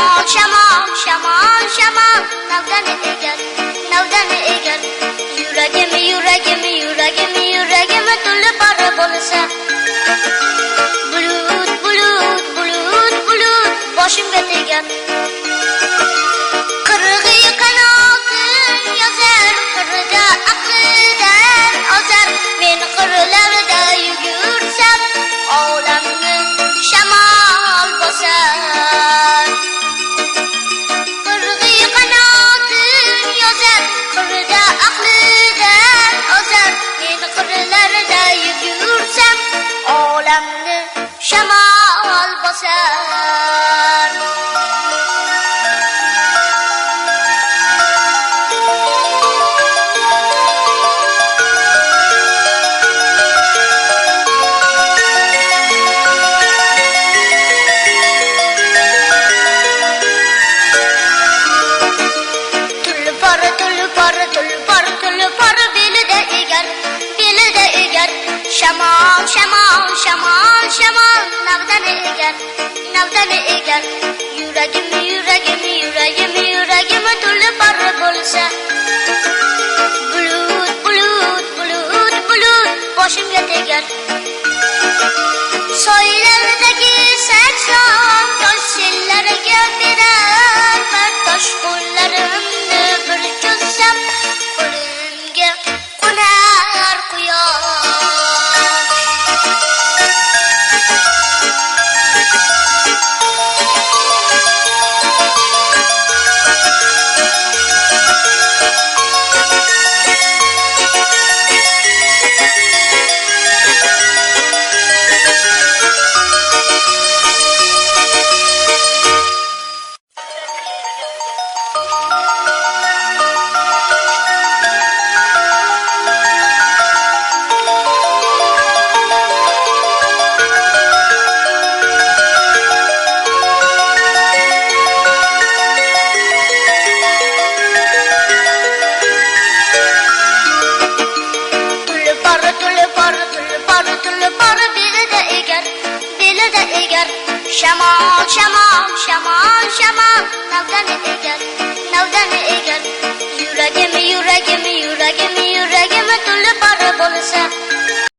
Shamol, shamol, shamol, shamol, navdani egar. Yuragim, yuragim, yuragim, yuragim to'lib bor bo'lsa. Bulut, bulut, bulut, bulut boshimga tegar. Qirg'i qanotin yozar, qirda aqldan ozar. Men qirlarda yugursam, olamni shamol bosar. Qirg'i qanotin yozar, qirda aqldan ozar. Men qirlarda yugursam, olamni shamol bosar. Shamol, shamol, shamol, shamol navdani egar. Yuragim, yuragim, yuragim, yuragim to'lib bor bo'lsa. Bulut, bulut, bulut, bulut boshimga tegar. Soylardagi sakson tosh sellarga berar, tosh qo'llarimni bir cho'zsam, qo'limga qo'nar quyosh. Shamol, shamol, shamol, shamol navdani egar.